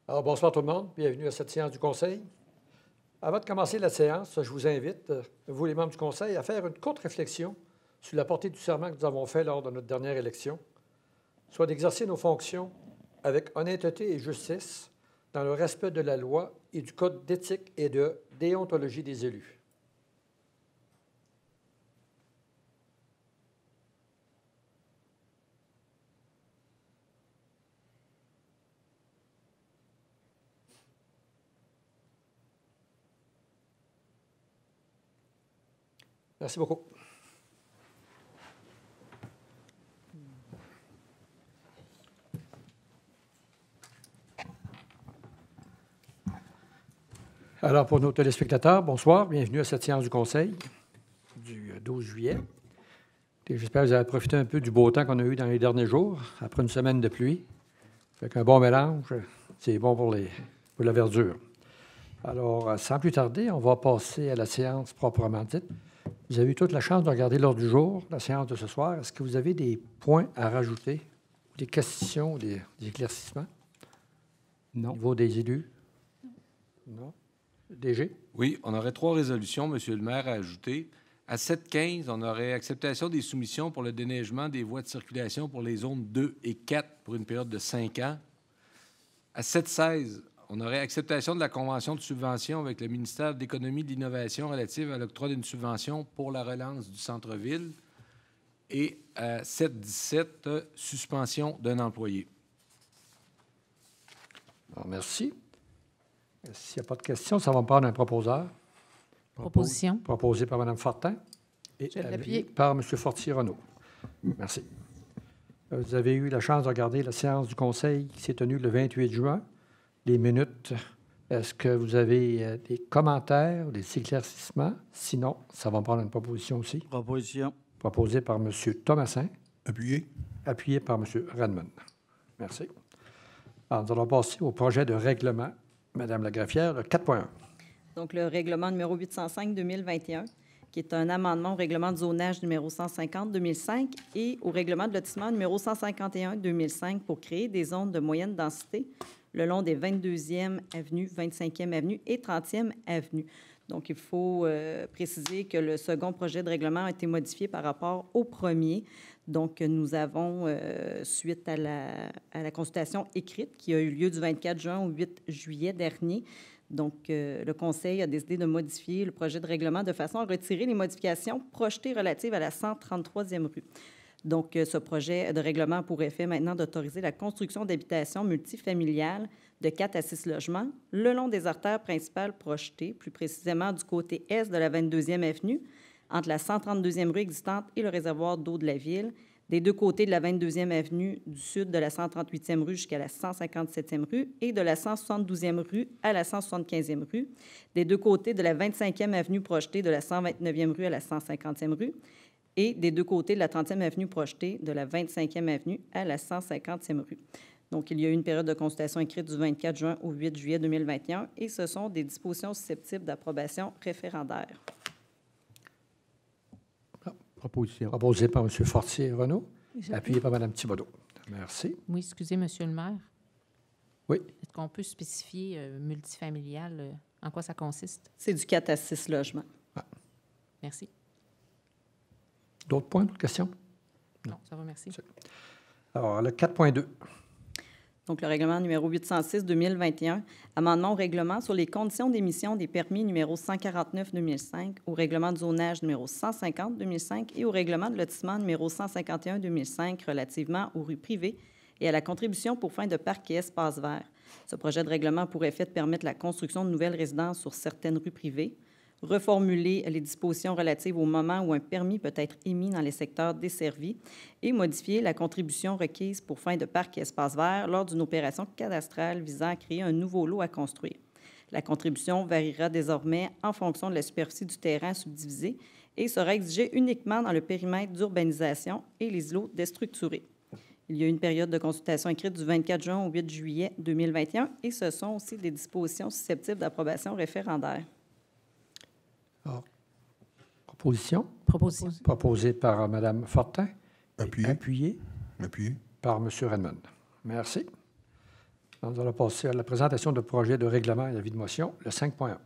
Alors, bonsoir tout le monde. Bienvenue à cette séance du Conseil. Avant de commencer la séance, je vous invite, vous les membres du Conseil, à faire une courte réflexion sur la portée du serment que nous avons fait lors de notre dernière élection, soit d'exercer nos fonctions avec honnêteté et justice dans le respect de la loi et du code d'éthique et de déontologie des élus. Merci beaucoup. Alors, pour nos téléspectateurs, bonsoir. Bienvenue à cette séance du Conseil du 12 juillet. J'espère que vous avez profité un peu du beau temps qu'on a eu dans les derniers jours, après une semaine de pluie. Avec un bon mélange, c'est bon pour la verdure. Alors, sans plus tarder, on va passer à la séance proprement dite. Vous avez eu toute la chance de regarder l'ordre du jour, la séance de ce soir. Est-ce que vous avez des points à rajouter, des questions, des éclaircissements? Non. Au niveau des élus? Non. DG? Oui, on aurait 3 résolutions, M. le maire, à ajouter. À 7.15, on aurait acceptation des soumissions pour le déneigement des voies de circulation pour les zones 2 et 4 pour une période de 5 ans. À 7.16, on aurait acceptation de la convention de subvention avec le ministère de l'Économie et de l'Innovation relative à l'octroi d'une subvention pour la relance du centre-ville. Et à 7.17, suspension d'un employé. Alors, merci. S'il n'y a pas de questions, ça va me prendre un proposeur. Proposition. Proposé par Mme Fortin et appuyé par M. Fortier-Renaud. Merci. Vous avez eu la chance de regarder la séance du Conseil qui s'est tenue le 28 juin. Les minutes, est-ce que vous avez des commentaires, des éclaircissements? Sinon, ça va me prendre une proposition aussi. Proposition. Proposée par M. Thomasin. Appuyé. Appuyé par M. Redmond. Merci. Alors, nous allons passer au projet de règlement. Madame la greffière, 4.1. Donc, le règlement numéro 805-2021, qui est un amendement au règlement de zonage numéro 150-2005 et au règlement de lotissement numéro 151-2005 pour créer des zones de moyenne densité le long des 22e avenue, 25e avenue et 30e avenue. Donc, il faut préciser que le second projet de règlement a été modifié par rapport au premier. Donc, nous avons, suite à la consultation écrite qui a eu lieu du 24 juin au 8 juillet dernier, donc le Conseil a décidé de modifier le projet de règlement de façon à retirer les modifications projetées relatives à la 133e rue. Donc, ce projet de règlement a pour effet maintenant d'autoriser la construction d'habitations multifamiliales de 4 à 6 logements le long des artères principales projetées, plus précisément du côté est de la 22e avenue, entre la 132e rue existante et le réservoir d'eau de la ville, des deux côtés de la 22e avenue du sud de la 138e rue jusqu'à la 157e rue et de la 172e rue à la 175e rue, des deux côtés de la 25e avenue projetée de la 129e rue à la 150e rue et des deux côtés de la 30e avenue projetée de la 25e avenue à la 150e rue. Donc, il y a eu une période de consultation écrite du 24 juin au 8 juillet 2021 et ce sont des dispositions susceptibles d'approbation référendaire. Proposition. Proposée par M. Fortier-Renaud, appuyé par Mme Thibodeau. Merci. Oui, excusez, Monsieur le maire. Oui. Est-ce qu'on peut spécifier multifamilial, en quoi ça consiste? C'est du 4 à 6 logements. Ah. Merci. D'autres points, d'autres questions? Non, ça va, merci. Alors, le 4.2. Donc, le règlement numéro 806-2021, amendement au règlement sur les conditions d'émission des permis numéro 149-2005, au règlement de zonage numéro 150-2005 et au règlement de lotissement numéro 151-2005 relativement aux rues privées et à la contribution pour fin de parcs et espaces verts. Ce projet de règlement a pour effet de permettre la construction de nouvelles résidences sur certaines rues privées, reformuler les dispositions relatives au moment où un permis peut être émis dans les secteurs desservis et modifier la contribution requise pour fin de parcs et espaces verts lors d'une opération cadastrale visant à créer un nouveau lot à construire. La contribution variera désormais en fonction de la superficie du terrain subdivisé et sera exigée uniquement dans le périmètre d'urbanisation et les îlots déstructurés. Il y a eu une période de consultation écrite du 24 juin au 8 juillet 2021 et ce sont aussi des dispositions susceptibles d'approbation référendaire. Alors, proposition. Proposition. Proposée par Mme Fortin. Appuyé. Appuyé Appuyé. par M. Redmond. Merci. Nous allons passer à la présentation de projet de règlement et d'avis de motion, le 5.1.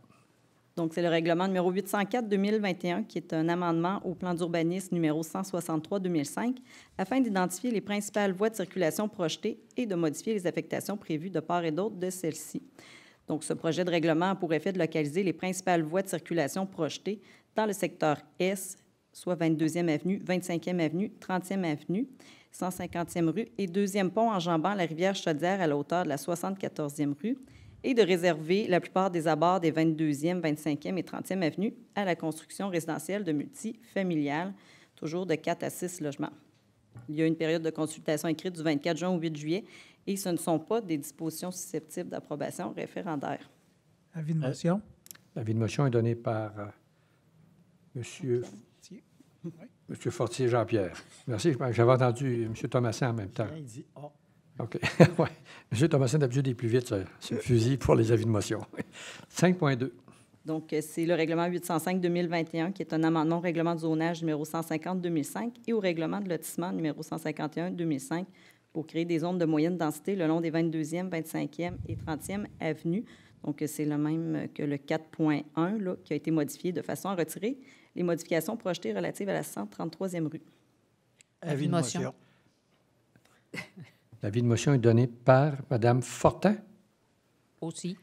Donc, c'est le règlement numéro 804-2021 qui est un amendement au plan d'urbanisme numéro 163-2005 afin d'identifier les principales voies de circulation projetées et de modifier les affectations prévues de part et d'autre de celles-ci. Donc, ce projet de règlement a pour effet de localiser les principales voies de circulation projetées dans le secteur S, soit 22e avenue, 25e avenue, 30e avenue, 150e rue et 2e pont enjambant la rivière Chaudière à la hauteur de la 74e rue, et de réserver la plupart des abords des 22e, 25e et 30e avenues à la construction résidentielle de multifamiliales, toujours de 4 à 6 logements. Il y a une période de consultation écrite du 24 juin au 8 juillet et ce ne sont pas des dispositions susceptibles d'approbation référendaire. Avis de motion. L'avis de motion est donné par M. Fortier Jean-Pierre. Merci. J'avais entendu M. Thomasin en même temps. Il dit A. OK. Ouais. M. Thomasin, d'habitude, est plus vite, c'est le fusil pour les avis de motion. 5.2. Donc, c'est le règlement 805-2021 qui est un amendement au règlement de zonage numéro 150-2005 et au règlement de lotissement numéro 151-2005 pour créer des zones de moyenne densité le long des 22e, 25e et 30e avenues. Donc, c'est le même que le 4.1 là, qui a été modifié de façon à retirer les modifications projetées relatives à la 133e rue. Avis de motion. L'avis de motion est donné par Mme Fortin. Aussi.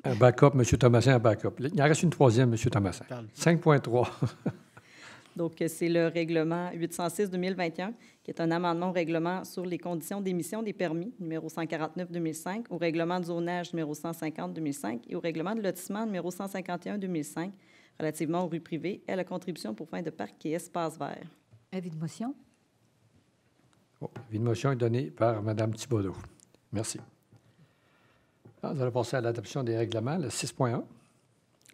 Un backup, M. Thomasin, un backup. Il en reste une troisième, M. Thomasin. 5.3. Donc, c'est le règlement 806-2021, qui est un amendement au règlement sur les conditions d'émission des permis, numéro 149-2005, au règlement de zonage numéro 150-2005 et au règlement de lotissement numéro 151-2005, relativement aux rues privées et à la contribution pour fin de parc et espaces verts. Avis de motion. L'avis de motion est donné par Mme Thibodeau. Merci. Nous allons passer à l'adoption des règlements, le 6.1.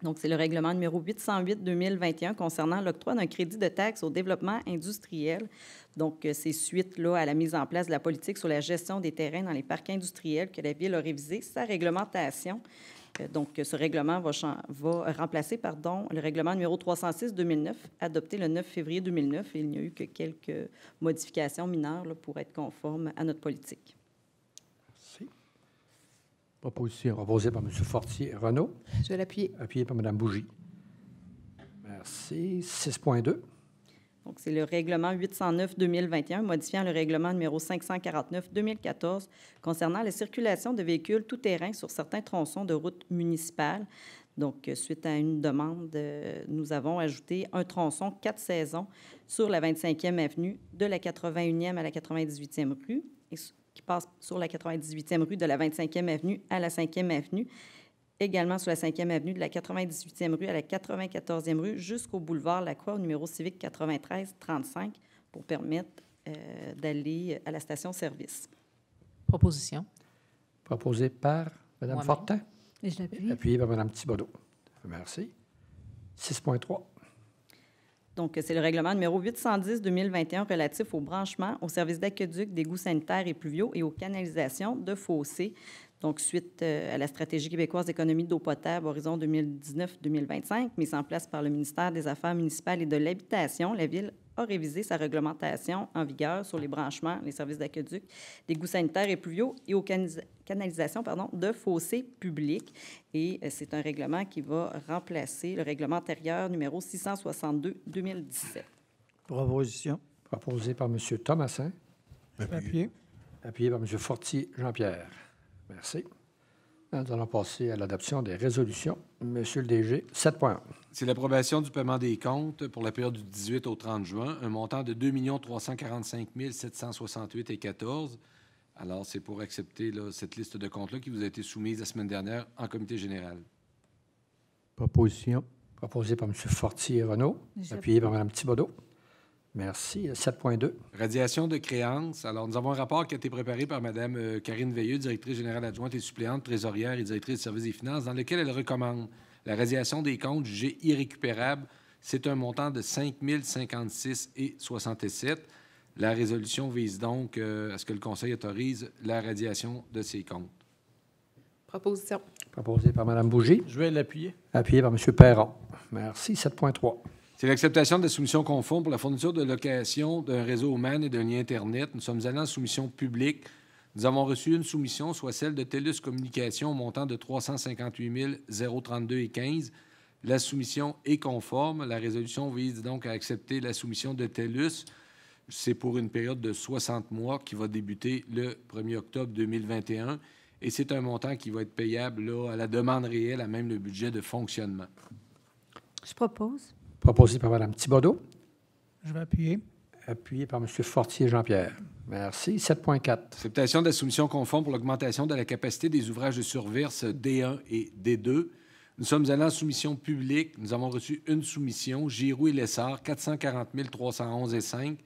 Donc, c'est le règlement numéro 808-2021 concernant l'octroi d'un crédit de taxe au développement industriel. Donc, c'est suite là, à la mise en place de la politique sur la gestion des terrains dans les parcs industriels que la Ville a révisé sa réglementation. Donc, ce règlement va remplacer le règlement numéro 306-2009, adopté le 9 février 2009. Et il n'y a eu que quelques modifications mineures là, pour être conforme à notre politique. Merci. Proposition proposée par M. Fortier-Renaud. Je vais l'appuyer. Appuyé par Mme Bougie. Merci. 6.2. Donc, c'est le règlement 809-2021, modifiant le règlement numéro 549-2014 concernant la circulation de véhicules tout-terrain sur certains tronçons de routes municipales. Donc, suite à une demande, nous avons ajouté un tronçon 4 saisons sur la 25e avenue de la 81e à la 98e rue, et qui passe sur la 98e rue de la 25e avenue à la 5e avenue, également sur la 5e avenue de la 98e rue à la 94e rue jusqu'au boulevard Lacroix au numéro civique 93-35 pour permettre d'aller à la station-service. Proposition. Proposé par Mme Moi-même. Fortin. Et je l'appuie. Appuyé par Mme Thibodeau. Merci. 6.3. Donc, c'est le règlement numéro 810-2021 relatif au branchement, aux services d'aqueduc, d'égouts sanitaires et pluviaux et aux canalisations de fossés. Donc, suite à la stratégie québécoise d'économie d'eau potable horizon 2019-2025, mise en place par le ministère des Affaires municipales et de l'Habitation, la Ville a révisé sa réglementation en vigueur sur les branchements, les services d'aqueduc, d'égouts sanitaires et pluviaux et aux canalisations de fossés publics. Et c'est un règlement qui va remplacer le règlement antérieur numéro 662-2017. Proposition. Proposé par M. Thomasin. Appuyé. Appuyé par M. Fortier Jean-Pierre. Merci. Nous allons passer à l'adoption des résolutions. Monsieur le DG, 7.1. C'est l'approbation du paiement des comptes pour la période du 18 au 30 juin, un montant de 2 345 768,14 $. Alors, c'est pour accepter là, cette liste de comptes-là qui vous a été soumise la semaine dernière en comité général. Proposition. Proposé par M. Fortier-Renaud. Appuyé par Mme Thibodeau. Merci. 7.2. Radiation de créances. Alors, nous avons un rapport qui a été préparé par Mme Karine Veilleux, directrice générale adjointe et suppléante, trésorière et directrice du service des finances, dans lequel elle recommande la radiation des comptes jugés irrécupérables. C'est un montant de 5 056,67 $. La résolution vise donc à ce que le Conseil autorise la radiation de ces comptes. Proposition. Proposé par Mme Bougie. Je vais l'appuyer. Appuyé par M. Perron. Merci. 7.3. C'est l'acceptation de la soumission conforme pour la fourniture de location d'un réseau MAN et d'un lien Internet. Nous sommes allés en soumission publique. Nous avons reçu une soumission, soit celle de TELUS Communications, au montant de 358 032,15. La soumission est conforme. La résolution vise donc à accepter la soumission de TELUS. C'est pour une période de 60 mois qui va débuter le 1er octobre 2021. Et c'est un montant qui va être payable là, à la demande réelle, à même le budget de fonctionnement. Je propose. Proposé par Mme Thibodeau. Je vais appuyer. Appuyé par M. Fortier Jean-Pierre. Merci. 7.4. Acceptation de la soumission conforme pour l'augmentation de la capacité des ouvrages de surverse D1 et D2. Nous sommes allés en soumission publique. Nous avons reçu une soumission, Giroux et Lessard, 440 311,5.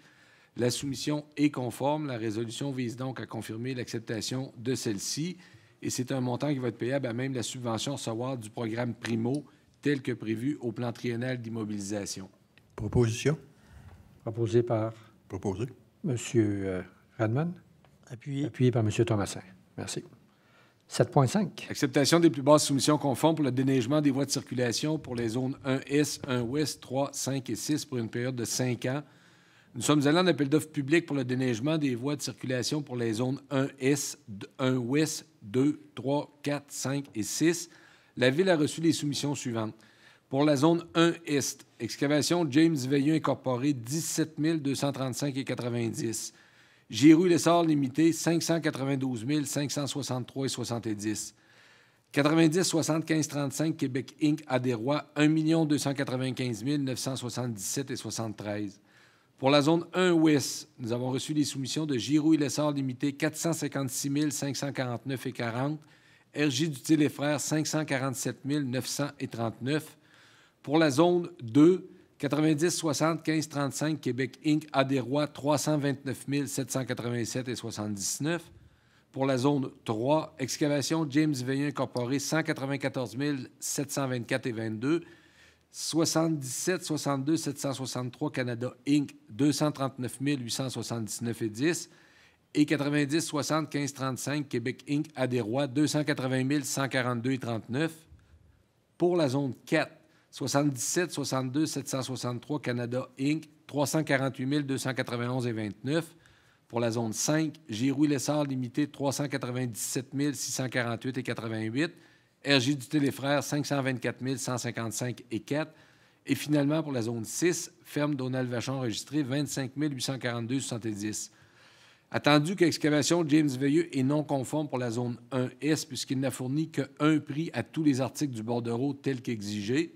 La soumission est conforme. La résolution vise donc à confirmer l'acceptation de celle-ci. Et c'est un montant qui va être payable à même la subvention à recevoir du programme Primo, tel que prévu au plan triennal d'immobilisation. Proposition. Proposé par Proposé. M. Radman. Appuyé. Appuyé par M. Thomasin. Merci. 7.5. Acceptation des plus basses soumissions conformes pour le déneigement des voies de circulation pour les zones 1S, 1Ouest, 3, 5 et 6 pour une période de 5 ans. Nous sommes allés en appel d'offres public pour le déneigement des voies de circulation pour les zones 1S, 1Ouest, 2, 3, 4, 5 et 6. La Ville a reçu les soumissions suivantes. Pour la zone 1-Est, excavation James Veilleux Incorporé, 17 235,90. Giroux Lessard Limité, 592 563,70. 90 75 35 Québec Inc. Adérois, 1 295 977,73. Pour la zone 1-Ouest, nous avons reçu les soumissions de Giroux Lessard Limité, 456 549,40. RJ Dutil et Frères, 547 939. Pour la zone 2, 90 60 15 35 Québec Inc. Adérois, 329 787,79. Pour la zone 3, excavation James Veilleux Incorporé, 194 724,22. 77 62 763 Canada Inc. 239 879,10. Et 90 60 15 35 Québec Inc. Adérois, 280 142,39. Pour la zone 4, 77 62 763 Canada Inc. 348 291,29. Pour la zone 5, Giroux Lessard Limité, 397 648,88. RJ Dutil et Frères, 524 155,4. Et finalement, pour la zone 6, ferme Donald Vachon enregistré, 25 842,70. Attendu qu'excavation James Veilleux est non conforme pour la zone 1S, puisqu'il n'a fourni qu'un prix à tous les articles du bordereau tels qu'exigés.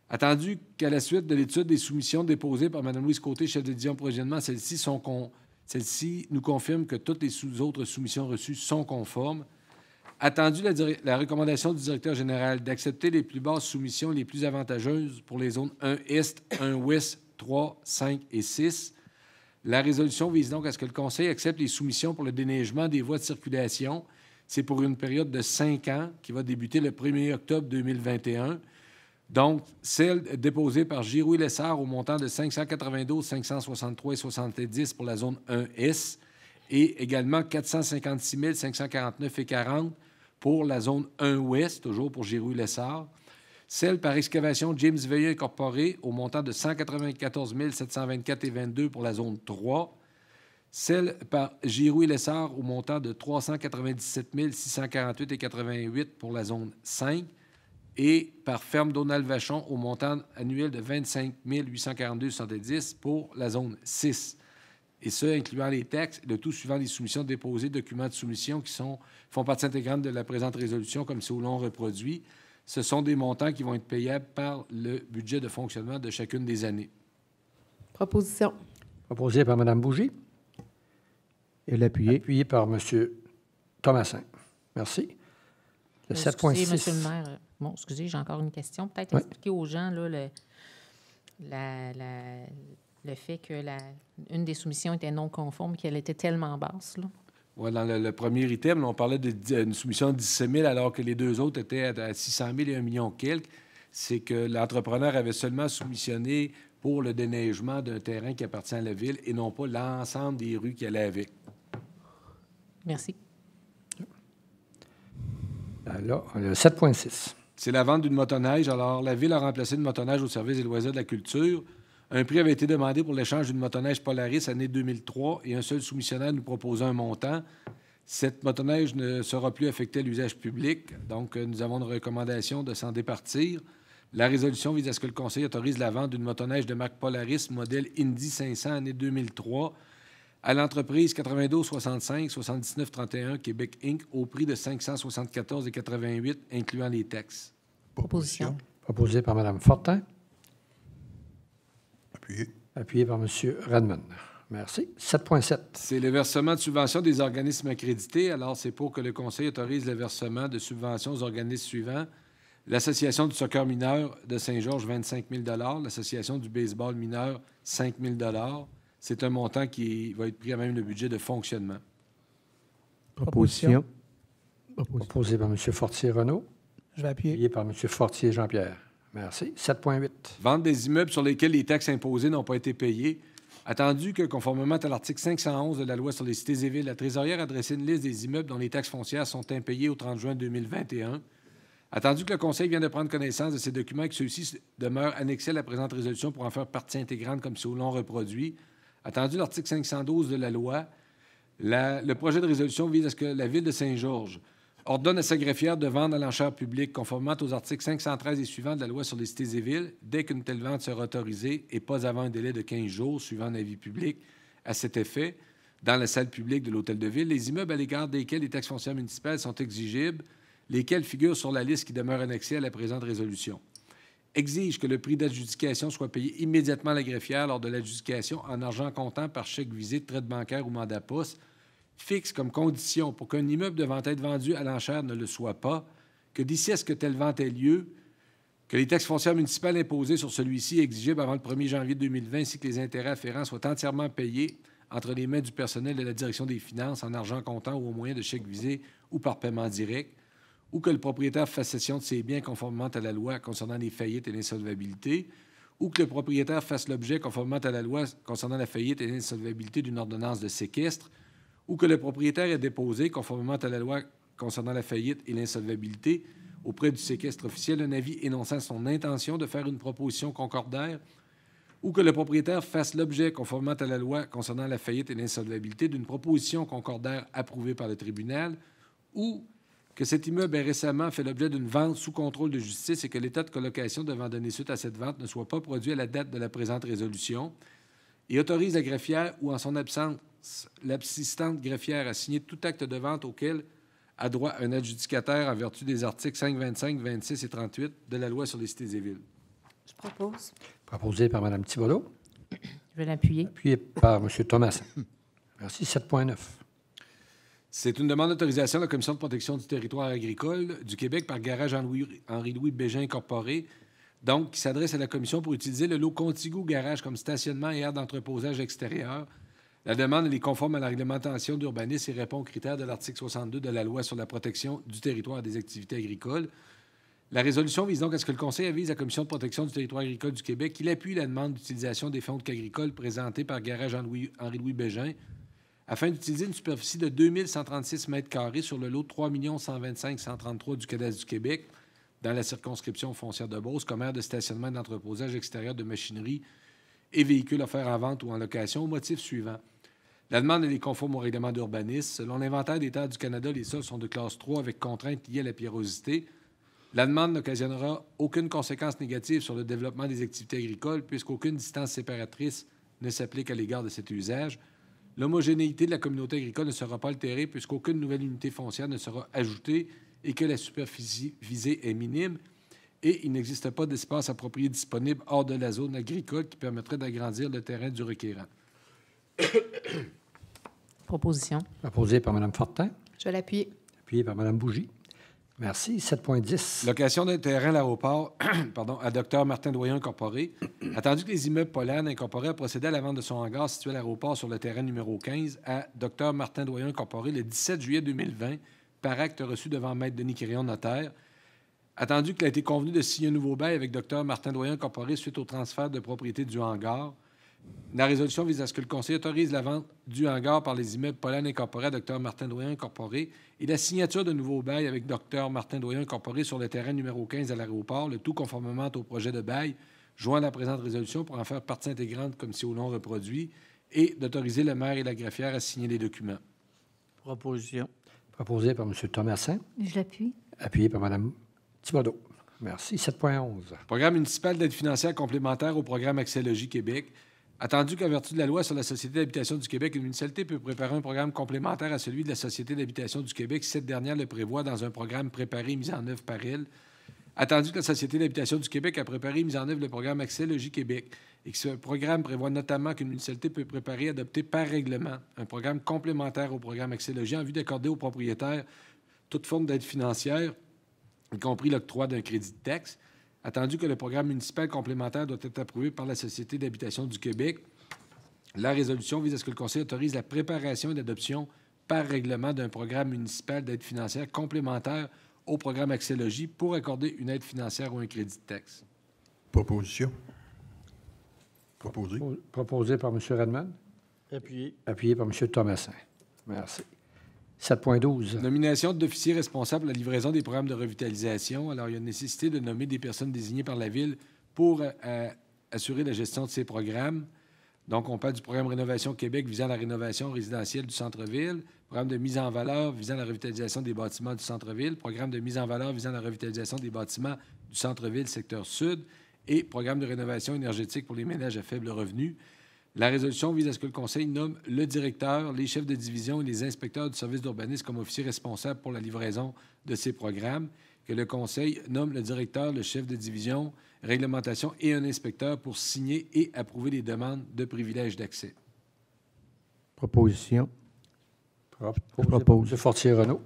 Attendu qu'à la suite de l'étude des soumissions déposées par Mme Louise Côté, chef de division provisionnement, celles-ci nous confirment que toutes les autres soumissions reçues sont conformes. Attendu la recommandation du directeur général d'accepter les plus basses soumissions les plus avantageuses pour les zones 1-Est, 1-Ouest, 3, 5 et 6. La résolution vise donc à ce que le Conseil accepte les soumissions pour le déneigement des voies de circulation. C'est pour une période de 5 ans qui va débuter le 1er octobre 2021. Donc, celle déposée par Giroux et Lessard au montant de 592 563,70 pour la zone 1S et également 456 549,40 pour la zone 1-Ouest, toujours pour Giroux et Lessard. Celle par excavation James Veilleux Incorporé au montant de 194 724,22 pour la zone 3. Celle par Giroux et Lessard au montant de 397 648,88 pour la zone 5. Et par ferme Donald Vachon au montant annuel de 25 842,70 pour la zone 6. Et ça, incluant les taxes, le tout suivant les soumissions déposées, documents de soumission qui font partie intégrante de la présente résolution, comme c'est au long reproduit. Ce sont des montants qui vont être payables par le budget de fonctionnement de chacune des années. Proposition. Proposé par Mme Bougie. Et l'appuyé. Appuyé par M. Thomasin. Merci. Le 7.6. Excusez, Monsieur le maire. Bon, excusez, j'ai encore une question. Peut-être expliquer aux gens là, le fait que une des soumissions était non conforme, qu'elle était tellement basse. Là. Ouais, dans le premier item, là, on parlait d'une soumission de 17 000 alors que les deux autres étaient à 600 000 et 1 million quelques. C'est que l'entrepreneur avait seulement soumissionné pour le déneigement d'un terrain qui appartient à la Ville et non pas l'ensemble des rues qui allaient avec. Merci. Alors, le 7.6. C'est la vente d'une motoneige. Alors, la Ville a remplacé une motoneige au service des loisirs de la culture. Un prix avait été demandé pour l'échange d'une motoneige Polaris année 2003 et un seul soumissionnaire nous proposait un montant. Cette motoneige ne sera plus affectée à l'usage public, donc nous avons une recommandation de s'en départir. La résolution vise à ce que le Conseil autorise la vente d'une motoneige de marque Polaris modèle Indy 500 année 2003 à l'entreprise 9265 7931 Québec Inc. au prix de 574,88 incluant les taxes. Proposition. Proposé par Mme Fortin, Appuyé. appuyé par M. Redmond. Merci. 7.7. C'est le versement de subventions des organismes accrédités. Alors, c'est pour que le Conseil autorise le versement de subventions aux organismes suivants. L'Association du soccer mineur de Saint-Georges, 25 000 l'Association du baseball mineur, 5 000 C'est un montant qui va être pris à même le budget de fonctionnement. Proposition. Proposé par M. Fortier-Renaud, Je vais appuyer. appuyé par M. Fortier-Jean-Pierre. Merci. 7.8. Vente des immeubles sur lesquels les taxes imposées n'ont pas été payées. Attendu que, conformément à l'article 511 de la Loi sur les cités et villes, la Trésorière a dressé une liste des immeubles dont les taxes foncières sont impayées au 30 juin 2021. Attendu que le Conseil vient de prendre connaissance de ces documents et que ceux-ci demeurent annexés à la présente résolution pour en faire partie intégrante comme si au long reproduit. Attendu l'article 512 de la loi, le projet de résolution vise à ce que la Ville de Saint-Georges ordonne à sa greffière de vendre à l'enchère publique, conformément aux articles 513 et suivants de la Loi sur les cités et villes, dès qu'une telle vente sera autorisée et pas avant un délai de 15 jours suivant un avis public à cet effet, dans la salle publique de l'Hôtel de Ville, les immeubles à l'égard desquels les taxes foncières municipales sont exigibles, lesquels figurent sur la liste qui demeure annexée à la présente résolution. Exige que le prix d'adjudication soit payé immédiatement à la greffière lors de l'adjudication en argent comptant par chèque visé, traite bancaire ou mandat poste. Fixe comme condition pour qu'un immeuble devant être vendu à l'enchère ne le soit pas, que d'ici à ce que telle vente ait lieu, que les taxes foncières municipales imposées sur celui-ci exigibles avant le 1er janvier 2020 ainsi que les intérêts afférents soient entièrement payés entre les mains du personnel de la Direction des finances en argent comptant ou au moyen de chèques visés ou par paiement direct, ou que le propriétaire fasse cession de ses biens conformément à la loi concernant les faillites et l'insolvabilité, ou que le propriétaire fasse l'objet conformément à la loi concernant la faillite et l'insolvabilité d'une ordonnance de séquestre, ou que le propriétaire ait déposé, conformément à la loi concernant la faillite et l'insolvabilité, auprès du séquestre officiel, un avis énonçant son intention de faire une proposition concordaire, ou que le propriétaire fasse l'objet, conformément à la loi concernant la faillite et l'insolvabilité, d'une proposition concordaire approuvée par le tribunal, ou que cet immeuble ait récemment fait l'objet d'une vente sous contrôle de justice et que l'état de colocation devant donner suite à cette vente ne soit pas produit à la date de la présente résolution, et autorise la greffière ou, en son absence, l'assistante greffière à signer tout acte de vente auquel a droit un adjudicataire en vertu des articles 5, 25, 26 et 38 de la Loi sur les cités et villes. Je propose. Proposé par Mme Thibodeau, Je vais l'appuyer. appuyé par M. Thomas. Merci. 7.9. C'est une demande d'autorisation de la Commission de protection du territoire agricole du Québec par Garage Henri-Louis Bégin Incorporé, donc qui s'adresse à la Commission pour utiliser le lot contigu garage comme stationnement et aire d'entreposage extérieur. La demande est conforme à la réglementation d'urbanisme et répond aux critères de l'article 62 de la Loi sur la protection du territoire et des activités agricoles. La résolution vise donc à ce que le Conseil avise la Commission de protection du territoire agricole du Québec qu'il appuie la demande d'utilisation des fonds agricoles présentée par Garage Henri-Louis Bégin afin d'utiliser une superficie de 2136 mètres carrés sur le lot de 3 125 133 du cadastre du Québec dans la circonscription foncière de Beauce comme aire de stationnement et d'entreposage extérieur de machinerie et véhicules offerts en vente ou en location au motif suivant. La demande est conforme au règlement d'urbanisme. Selon l'inventaire des terres du Canada, les sols sont de classe 3 avec contraintes liées à la pierrosité. La demande n'occasionnera aucune conséquence négative sur le développement des activités agricoles puisqu'aucune distance séparatrice ne s'applique à l'égard de cet usage. L'homogénéité de la communauté agricole ne sera pas altérée puisqu'aucune nouvelle unité foncière ne sera ajoutée et que la superficie visée est minime et il n'existe pas d'espace approprié disponible hors de la zone agricole qui permettrait d'agrandir le terrain du requérant. Proposition. Proposé par Mme Fortin, Je vais l'appuyer. appuyé par Mme Bougie. Merci. 7.10. Location d'un terrain à l'aéroport à Dr Martin Doyen Incorporé. Attendu que les immeubles Polan Incorporé a procédé à la vente de son hangar situé à l'aéroport sur le terrain numéro 15 à Dr Martin Doyen Incorporé le 17 juillet 2020 par acte reçu devant Maître Denis Quirion, notaire. Attendu qu'il a été convenu de signer un nouveau bail avec Dr Martin Doyen Incorporé suite au transfert de propriété du hangar. La résolution vise à ce que le Conseil autorise la vente du hangar par les immeubles Polan Incorporé à Dr Martin Doyen Incorporé et la signature de nouveau bail avec Dr Martin Doyen Incorporé sur le terrain numéro 15 à l'aéroport, le tout conformément au projet de bail joint à la présente résolution pour en faire partie intégrante comme si au long reproduit et d'autoriser le maire et la greffière à signer les documents. Proposition. Proposé par M. Thomasin, Je l'appuie. appuyé par Mme Thibodeau. Merci. 7.11. Programme municipal d'aide financière complémentaire au programme Accès Logis Québec. Attendu qu'en vertu de la loi sur la Société d'habitation du Québec, une municipalité peut préparer un programme complémentaire à celui de la Société d'habitation du Québec si cette dernière le prévoit dans un programme préparé et mis en œuvre par elle. Attendu que la Société d'habitation du Québec a préparé et mis en œuvre le programme Accès Logis Québec et que ce programme prévoit notamment qu'une municipalité peut préparer et adopter par règlement un programme complémentaire au programme Accès Logis en vue d'accorder aux propriétaires toute forme d'aide financière, y compris l'octroi d'un crédit de taxe. Attendu que le programme municipal complémentaire doit être approuvé par la Société d'habitation du Québec, la résolution vise à ce que le Conseil autorise la préparation et l'adoption par règlement d'un programme municipal d'aide financière complémentaire au programme Accès Logis pour accorder une aide financière ou un crédit de taxe. Proposition. Proposé. Proposé par M. Redmond, Appuyé. appuyé par M. Thomasin. Merci. 7.12. Nomination d'officiers responsables de la livraison des programmes de revitalisation. Alors, il y a une nécessité de nommer des personnes désignées par la Ville pour assurer la gestion de ces programmes. Donc, on parle du programme Rénovation Québec visant la rénovation résidentielle du centre-ville, programme de mise en valeur visant la revitalisation des bâtiments du centre-ville, programme de mise en valeur visant la revitalisation des bâtiments du centre-ville, secteur sud, et programme de rénovation énergétique pour les ménages à faible revenu. La résolution vise à ce que le Conseil nomme le directeur, les chefs de division et les inspecteurs du service d'urbanisme comme officiers responsables pour la livraison de ces programmes, que le Conseil nomme le directeur, le chef de division, réglementation et un inspecteur pour signer et approuver les demandes de privilèges d'accès. Proposition. Proposé par propose. M. Fortier-Renaud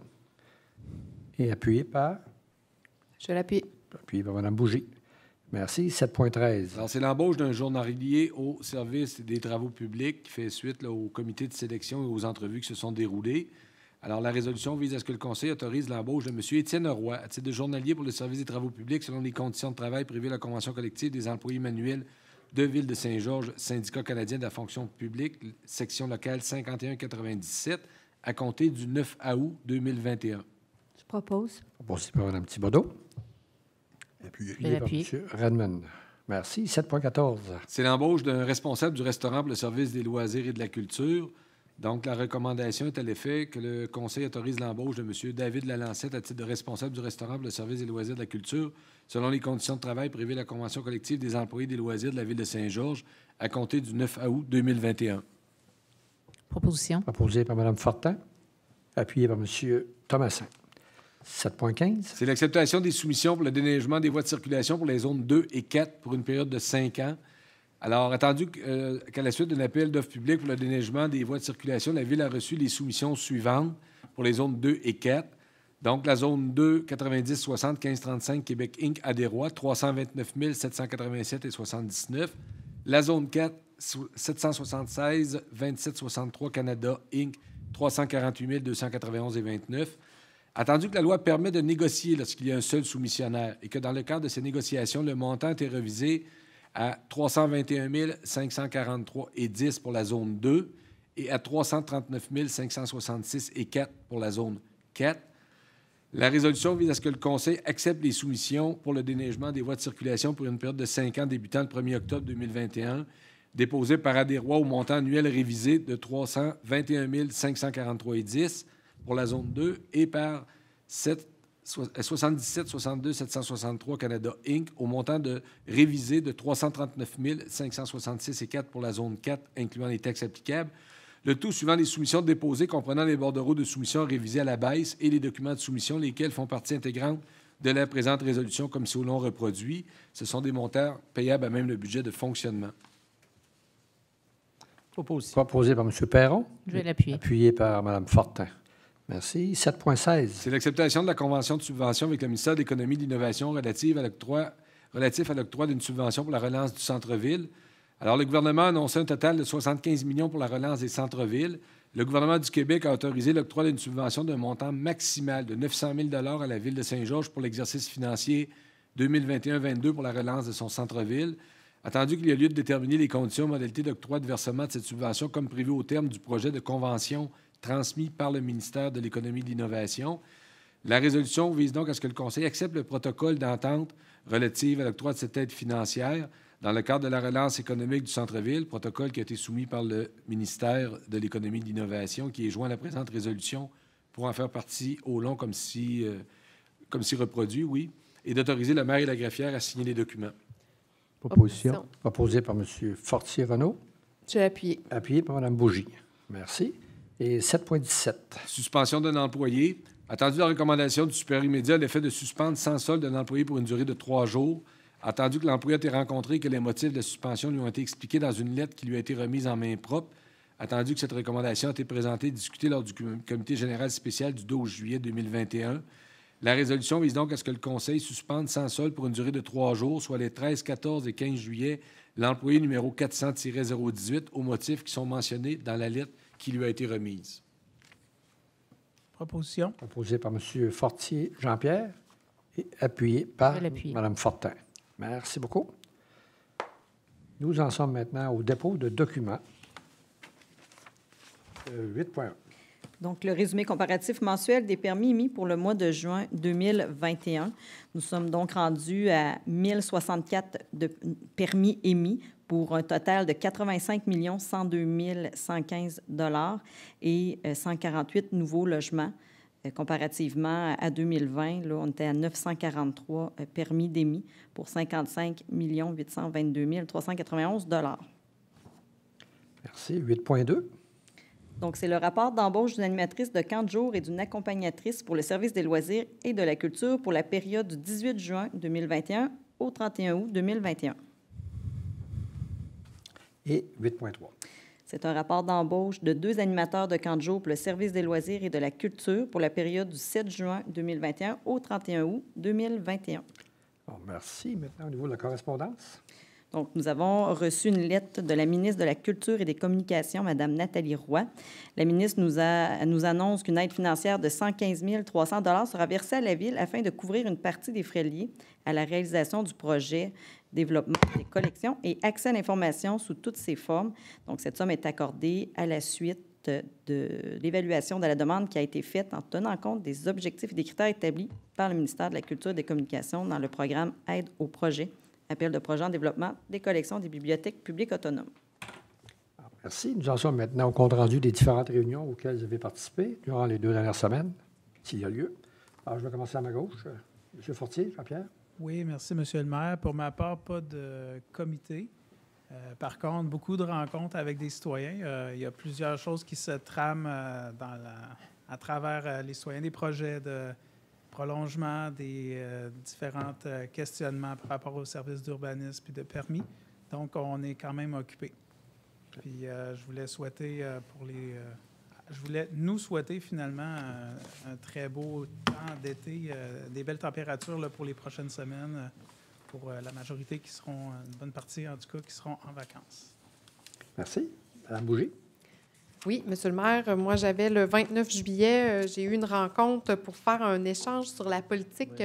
et appuyé par Mme Bougie. Merci. 7.13. Alors, c'est l'embauche d'un journalier au service des travaux publics qui fait suite au comité de sélection et aux entrevues qui se sont déroulées. Alors, la résolution vise à ce que le Conseil autorise l'embauche de M. Étienne Roy à titre de journalier pour le service des travaux publics selon les conditions de travail prévues à la Convention collective des employés manuels de Ville de Saint-Georges, syndicat canadien de la fonction publique, section locale 5197, à compter du 9 août 2021. Je propose. Proposé par Mme Thibodeau, Appuyé. appuyé par Appuyé. M. Redmond. Merci. 7.14. C'est l'embauche d'un responsable du restaurant pour le service des loisirs et de la culture. Donc, la recommandation est à l'effet que le Conseil autorise l'embauche de M. David Lalancette à titre de responsable du restaurant pour le service des loisirs et de la culture, selon les conditions de travail prévues à la Convention collective des employés des loisirs de la Ville de Saint-Georges, à compter du 9 août 2021. Proposition. Proposé par Mme Fortin, appuyé par M. Thomasin. 7.15. C'est l'acceptation des soumissions pour le déneigement des voies de circulation pour les zones 2 et 4 pour une période de 5 ans. Alors, attendu qu'à la suite d'un appel d'offres publiques pour le déneigement des voies de circulation, la Ville a reçu les soumissions suivantes pour les zones 2 et 4. Donc, la zone 2, 90-60, 1535, Québec Inc. à Desrois, 329 787,79. La zone 4, 776, 2763, Canada Inc., 348 291,29. Attendu que la loi permet de négocier lorsqu'il y a un seul soumissionnaire et que dans le cadre de ces négociations, le montant est révisé à 321 543,10 pour la zone 2 et à 339 566,4 pour la zone 4. La résolution vise à ce que le Conseil accepte les soumissions pour le déneigement des voies de circulation pour une période de 5 ans débutant le 1er octobre 2021, déposées par Adérois au montant annuel révisé de 321 543,10 pour la zone 2 et par 77 62 763 Canada Inc. au montant de révisé de 339 566,4 pour la zone 4, incluant les taxes applicables. Le tout suivant les soumissions déposées comprenant les bordereaux de soumission révisés à la baisse et les documents de soumission, lesquels font partie intégrante de la présente résolution comme si au long reproduit. Ce sont des montants payables à même le budget de fonctionnement. Proposition. Proposé par M. Perron, Je vais l'appuyer. appuyé par Mme Fortin. Merci. 7.16. C'est l'acceptation de la convention de subvention avec le ministère de l'Économie et de l'Innovation relatif à l'octroi d'une subvention pour la relance du centre-ville. Alors, le gouvernement a annoncé un total de 75 millions pour la relance des centres-villes. Le gouvernement du Québec a autorisé l'octroi d'une subvention d'un montant maximal de 900 000 $ à la Ville de Saint-Georges pour l'exercice financier 2021-22 pour la relance de son centre-ville. Attendu qu'il y a lieu de déterminer les conditions et modalités d'octroi de versement de cette subvention comme prévu au terme du projet de convention transmis par le ministère de l'Économie et de l'Innovation. La résolution vise donc à ce que le Conseil accepte le protocole d'entente relative à l'octroi de cette aide financière. Dans le cadre de la relance économique du centre-ville, protocole qui a été soumis par le ministère de l'Économie et de l'Innovation, qui est joint à la présente résolution pour en faire partie au long comme si reproduit, oui, et d'autoriser le maire et la greffière à signer les documents. Proposition. Proposé par M. Fortier-Renaud, J'ai appuyé. appuyé par Mme Bougie. Merci. Et 7.17. Suspension d'un employé. Attendu la recommandation du supérieur immédiat, l'effet de suspendre sans solde d'un employé pour une durée de 3 jours. Attendu que l'employé a été rencontré et que les motifs de la suspension lui ont été expliqués dans une lettre qui lui a été remise en main propre. Attendu que cette recommandation a été présentée et discutée lors du comité général spécial du 12 juillet 2021. La résolution vise donc à ce que le Conseil suspende sans solde pour une durée de 3 jours, soit les 13, 14 et 15 juillet, l'employé numéro 400-018 aux motifs qui sont mentionnés dans la lettre qui lui a été remise. Proposition. Proposé par M. Fortier Jean-Pierre et appuyé par Je vais l'appuyer. Mme Fortin. Merci beaucoup. Nous en sommes maintenant au dépôt de documents. 8.1. Donc, le résumé comparatif mensuel des permis émis pour le mois de juin 2021. Nous sommes donc rendus à 1064 de permis émis pour un total de 85 102 115 $ et 148 nouveaux logements. Comparativement à 2020, là, on était à 943 permis d'émis pour 55 822 391 $. Merci. 8.2. Donc, c'est le rapport d'embauche d'une animatrice de camp de jour et d'une accompagnatrice pour le service des loisirs et de la culture pour la période du 18 juin 2021 au 31 août 2021. Et 8.3. C'est un rapport d'embauche de 2 animateurs de camp de jour pour le service des loisirs et de la culture pour la période du 7 juin 2021 au 31 août 2021. Bon, merci. Maintenant, au niveau de la correspondance. Donc, nous avons reçu une lettre de la ministre de la Culture et des Communications, Mme Nathalie Roy. La ministre nous annonce qu'une aide financière de 115 300 $ sera versée à la Ville afin de couvrir une partie des frais liés à la réalisation du projet développement des collections et accès à l'information sous toutes ses formes. Donc, cette somme est accordée à la suite de l'évaluation de la demande qui a été faite en tenant compte des objectifs et des critères établis par le ministère de la Culture et des Communications dans le programme Aide au projet, appel de projet en développement des collections des bibliothèques publiques autonomes. Merci. Nous en sommes maintenant au compte-rendu des différentes réunions auxquelles vous avez participé durant les 2 dernières semaines, s'il y a lieu. Alors, je vais commencer à ma gauche. M. Fortier, Jean-Pierre. Oui, merci, M. le maire. Pour ma part, pas de comité. Par contre, beaucoup de rencontres avec des citoyens. Il y a plusieurs choses qui se trament à travers les citoyens, des projets de prolongement, des différents questionnements par rapport aux services d'urbanisme et de permis. Donc, on est quand même occupé. Puis, je voulais nous souhaiter finalement un très beau temps d'été, des belles températures là, pour les prochaines semaines, pour la majorité qui seront, une bonne partie en tout cas, qui seront en vacances. Merci. Mme Bougie. Oui, Monsieur le maire, moi, j'avais le 29 juillet, j'ai eu une rencontre pour faire un échange sur la politique...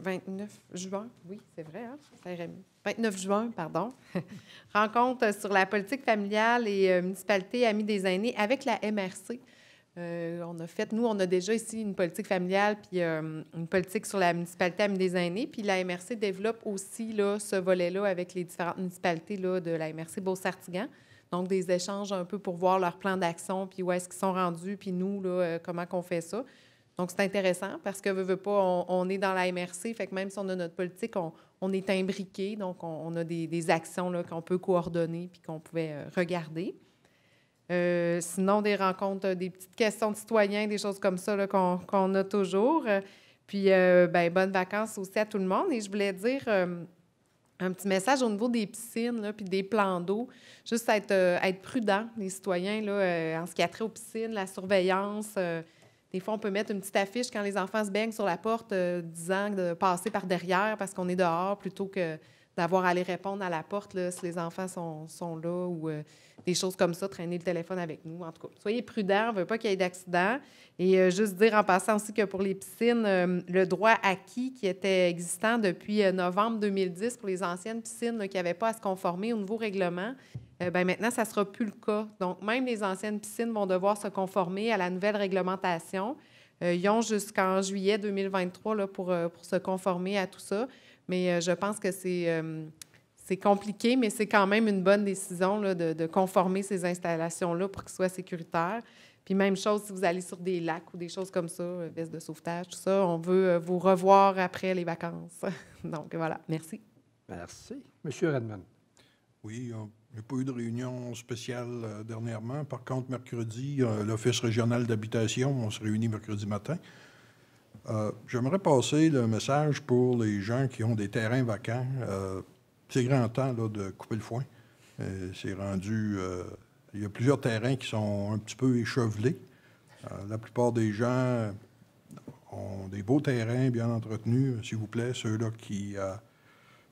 29 juin, oui, c'est vrai, hein? Ça irait mieux. 29 juin, pardon. Rencontre sur la politique familiale et municipalité Amis des aînés avec la MRC. On a déjà ici une politique familiale puis une politique sur la municipalité Amis des aînés. Puis la MRC développe aussi là, ce volet-là avec les différentes municipalités là, de la MRC Beauce-Sartiguan. Donc, des échanges un peu pour voir leur plan d'action, puis où est-ce qu'ils sont rendus, puis nous, là, comment qu'on fait ça. Donc, c'est intéressant parce que, veut pas, on est dans la MRC, fait que même si on a notre politique, on est imbriqué, donc on a des actions là, qu'on peut coordonner puis qu'on pouvait regarder. Sinon, des rencontres, des petites questions de citoyens, des choses comme ça là, qu'on a toujours. Puis, bonnes vacances aussi à tout le monde. Et je voulais dire un petit message au niveau des piscines là, puis des plans d'eau. Juste être prudent, les citoyens, là, en ce qui a trait aux piscines, la surveillance. Des fois, on peut mettre une petite affiche quand les enfants se baignent sur la porte disant de passer par derrière parce qu'on est dehors plutôt que d'avoir à aller répondre à la porte là, si les enfants sont là ou des choses comme ça, traîner le téléphone avec nous. En tout cas, soyez prudents, on ne veut pas qu'il y ait d'accident. Et juste dire en passant aussi que pour les piscines, le droit acquis qui était existant depuis novembre 2010 pour les anciennes piscines là, qui n'avaient pas à se conformer au nouveau règlement, maintenant, ça ne sera plus le cas. Donc, même les anciennes piscines vont devoir se conformer à la nouvelle réglementation. Ils ont jusqu'en juillet 2023 là, pour se conformer à tout ça. Mais je pense que c'est compliqué, mais c'est quand même une bonne décision là, de conformer ces installations-là pour qu'ils soient sécuritaires. Puis même chose, si vous allez sur des lacs ou des choses comme ça, veste de sauvetage, tout ça, on veut vous revoir après les vacances. Donc, voilà. Merci. Merci. Monsieur Redmond. Oui, il n'y a pas eu de réunion spéciale dernièrement. Par contre, mercredi, l'Office régional d'habitation, on se réunit mercredi matin. J'aimerais passer le message pour les gens qui ont des terrains vacants. C'est grand temps là, de couper le foin. C'est rendu... il y a plusieurs terrains qui sont un petit peu échevelés. La plupart des gens ont des beaux terrains bien entretenus. S'il vous plaît, ceux-là qui...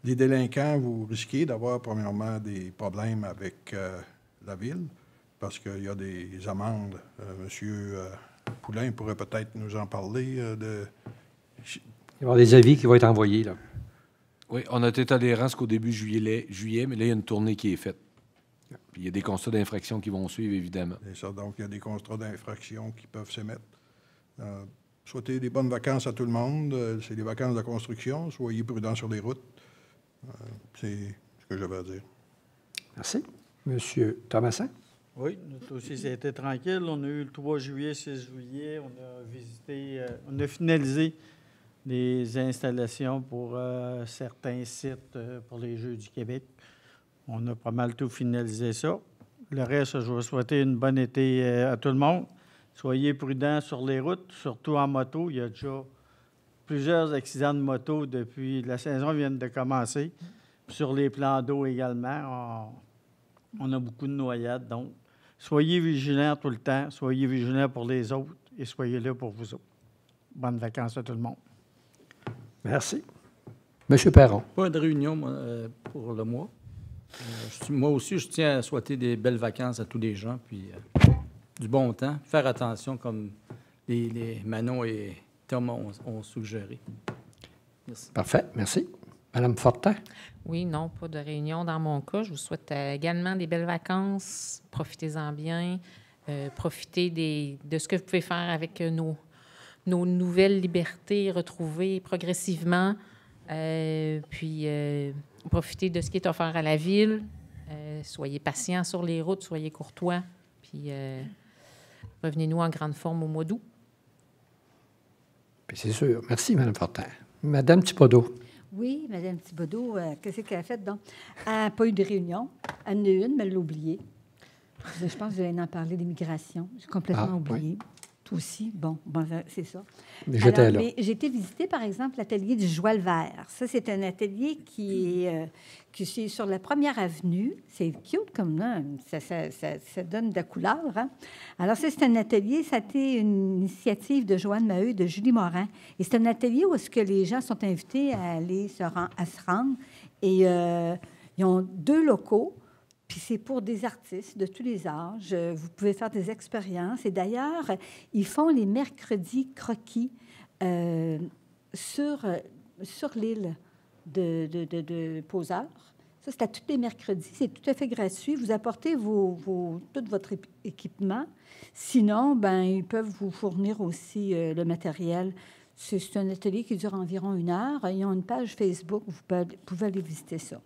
les délinquants, vous risquez d'avoir premièrement des problèmes avec la ville parce qu'il y a des amendes. Monsieur Poulain pourrait peut-être nous en parler. Il va y avoir des avis qui vont être envoyés, là. Oui, on a été tolérant jusqu'au début juillet, mais là, il y a une tournée qui est faite. Puis il y a des constats d'infraction qui vont suivre, évidemment. C'est ça, donc il y a des constats d'infraction qui peuvent s'émettre. Souhaitez des bonnes vacances à tout le monde. C'est des vacances de construction. Soyez prudents sur les routes. C'est ce que j'avais à dire. Merci. Monsieur Thomasin. Oui, notre aussi, ça a été tranquille. On a eu le 3 juillet, 6 juillet. On a visité, on a finalisé les installations pour certains sites pour les Jeux du Québec. On a pas mal tout finalisé ça. Le reste, je vais souhaiter une bonne été à tout le monde. Soyez prudents sur les routes, surtout en moto. Il y a déjà plusieurs accidents de moto depuis la saison vient de commencer. Puis sur les plans d'eau également, on a beaucoup de noyades. Donc, soyez vigilants tout le temps. Soyez vigilants pour les autres et soyez là pour vous autres. Bonnes vacances à tout le monde. Merci. Monsieur Perron. Pas de réunion pour le mois. Moi aussi, je tiens à souhaiter des belles vacances à tous les gens, puis du bon temps. Faire attention, comme les Manon et Tom ont suggéré. Merci. Parfait. Merci. Madame Fortin. Oui, non, pas de réunion dans mon cas. Je vous souhaite également des belles vacances. Profitez-en bien. Profitez de ce que vous pouvez faire avec nos nouvelles libertés retrouvées progressivement. Puis, profitez de ce qui est offert à la ville. Soyez patients sur les routes, soyez courtois. Puis, revenez-nous en grande forme au mois d'août. Puis c'est sûr. Merci, Mme Fortin. Madame Thibodeau. Oui, Mme Thibodeau, qu'est-ce qu'elle a fait, donc? Elle n'a pas eu de réunion. Elle en a eu une, mais elle l'a oubliée. Je pense que je vais en parler d'immigration. J'ai complètement oublié. Oui. Tout aussi. Bon, c'est ça. J'étais là. Mais j'ai été visiter, par exemple, l'atelier du Joël Vert. Ça, c'est un atelier qui est sur la 1er avenue. C'est cute comme là. Ça donne de la couleur. Hein? Alors, ça, c'est un atelier. Ça a été une initiative de Joanne Maheu et de Julie Morin. Et c'est un atelier où est-ce que les gens sont invités à aller se rendre. Et ils ont 2 locaux. Puis c'est pour des artistes de tous les âges. Vous pouvez faire des expériences. Et d'ailleurs, ils font les mercredis croquis sur l'île de Poseur. Ça, c'est à tous les mercredis. C'est tout à fait gratuit. Vous apportez tout votre équipement. Sinon, ben ils peuvent vous fournir aussi le matériel. C'est un atelier qui dure environ 1 heure. Ils ont une page Facebook. Vous pouvez aller visiter ça.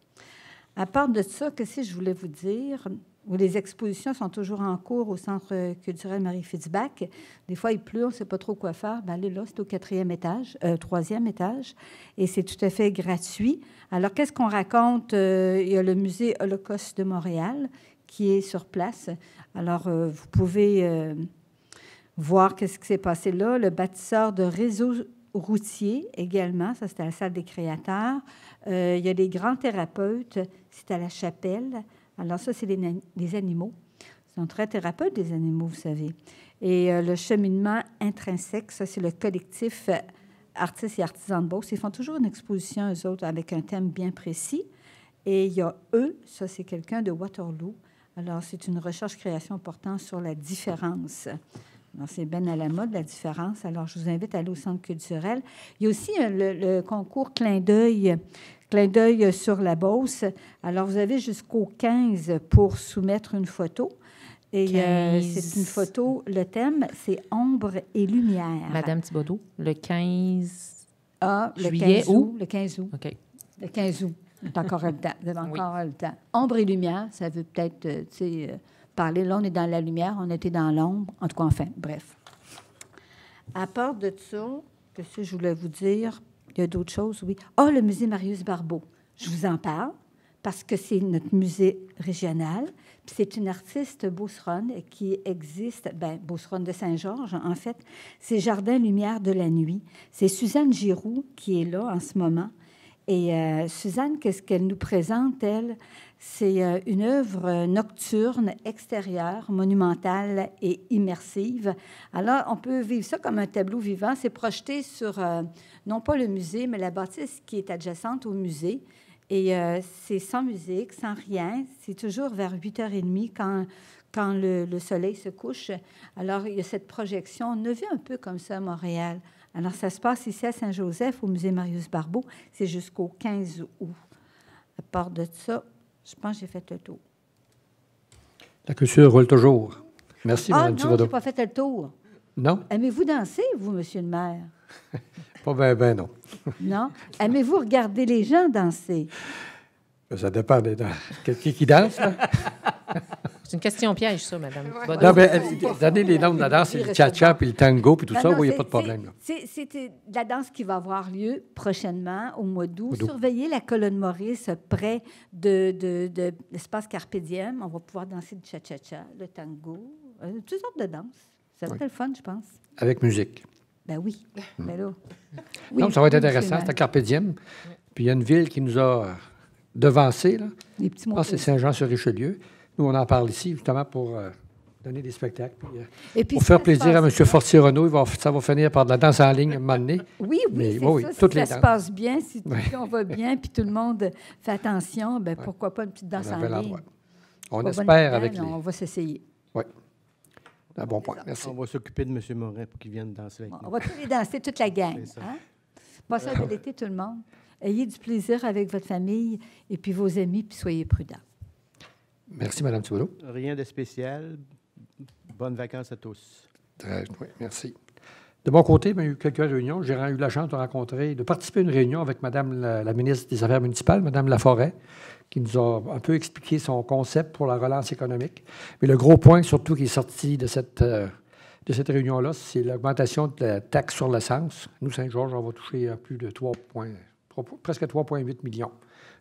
À part de ça, qu'est-ce que je voulais vous dire? Les expositions sont toujours en cours au Centre culturel Marie-Fitzbach. Des fois, il pleut, on ne sait pas trop quoi faire. Bien, allez là, c'est au 3e étage. Et c'est tout à fait gratuit. Alors, qu'est-ce qu'on raconte? Il y a le musée Holocauste de Montréal qui est sur place. Alors, vous pouvez voir qu'est-ce qui s'est passé là. Le bâtisseur de réseaux routiers également, ça, c'est à la salle des créateurs. Il y a des grands thérapeutes, c'est à la chapelle. Alors ça, c'est les animaux. Ils sont très thérapeutes, les animaux, vous savez. Et le cheminement intrinsèque, ça, c'est le collectif artistes et artisans de Beauce. Ils font toujours une exposition, eux autres, avec un thème bien précis. Et il y a eux, ça, c'est quelqu'un de Waterloo. Alors, c'est une recherche-création portant sur la différence. Alors, c'est bien à la mode, la différence. Alors, je vous invite à aller au Centre culturel. Il y a aussi le concours Clin d'œil sur la Beauce. Alors, vous avez jusqu'au 15 pour soumettre une photo. Et c'est une photo, le thème, c'est ombre et lumière. Madame Thibodeau, le 15 le juillet 15 août. Le 15 août. OK. Le 15 août. Vous avez encore le temps. Vous avez Oui. encore le temps. Ombre et lumière, ça veut peut-être, parler. Là, on est dans la lumière, on était dans l'ombre. En tout cas, enfin, bref. À part de ça, qu'est-ce que je voulais vous dire? Il y a d'autres choses, oui. Ah, le musée Marius Barbeau. Je vous en parle parce que c'est notre musée régional. Puis c'est une artiste beauceronne qui existe, beauceronne de Saint-Georges, en fait. C'est Jardin Lumière de la nuit. C'est Suzanne Giroux qui est là en ce moment. Et Suzanne, qu'est-ce qu'elle nous présente, elle? C'est une œuvre nocturne, extérieure, monumentale et immersive. Alors, on peut vivre ça comme un tableau vivant. C'est projeté sur, non pas le musée, mais la bâtisse qui est adjacente au musée. Et c'est sans musique, sans rien. C'est toujours vers 8h30 quand le soleil se couche. Alors, il y a cette projection. On a vu un peu comme ça à Montréal. Alors, ça se passe ici à Saint-Joseph, au musée Marius Barbeau. C'est jusqu'au 15 août. À part de ça, je pense que j'ai fait le tour. La culture roule toujours. Merci, Mme non, je Thibodeau. n'ai pas fait le tour. Non? Aimez-vous danser, vous, monsieur le maire? Pas bien, non. Non? Aimez-vous regarder les gens danser? Ça dépend qui danse, là. C'est une question piège, ça, Mme Thibodeau. Non, mais donnez les noms de la danse, c'est le cha-cha, puis le tango, puis tout ça, oui, il n'y a pas de problème. Là. C'est la danse qui va avoir lieu prochainement, au mois d'août. Surveillez la colonne Maurice près de l'espace Carpe Diem. On va pouvoir danser du cha-cha-cha, le tango, toutes sortes de danses. Ça va être le fun, je pense. Avec musique. Ben oui. Ben là. Oui, non, ça va être intéressant. absolument. C'est à Carpe Diem. Puis il y a une ville qui nous a devancés, là. Les petits mots. C'est Saint-Jean-sur-Richelieu. Nous, on en parle ici, justement, pour donner des spectacles. Puis, Et puis, pour faire plaisir à M. Fortier-Renaud, ça va finir par de la danse en ligne à un moment donné. Oui, Mais, c'est oui, ça. toutes Si les ça se danses. passe bien, si on va bien, puis tout le monde fait attention, ben pourquoi pas une petite danse On en avait ligne? l'endroit. On Pas espère bonne avec idée, les... On va s'essayer. Oui. Un bon point. Merci. On va s'occuper de M. Morin pour qu'il vienne danser avec On nous. va tous les danser, toute la gang. C'est ça. Hein? Passez un bel été, tout le monde. Ayez du plaisir avec votre famille et puis vos amis, puis soyez prudents. Merci, Mme Thibodeau. Rien de spécial. Bonnes vacances à tous. Oui, merci. De mon côté, il y a eu quelques réunions. J'ai eu la chance de participer à une réunion avec Mme la ministre des Affaires municipales, Mme Laforêt, qui nous a un peu expliqué son concept pour la relance économique. Mais le gros point, surtout, qui est sorti de cette réunion-là, c'est l'augmentation de la taxe sur l'essence. Nous, Saint-Georges, on va toucher à plus de presque 3,8 millions.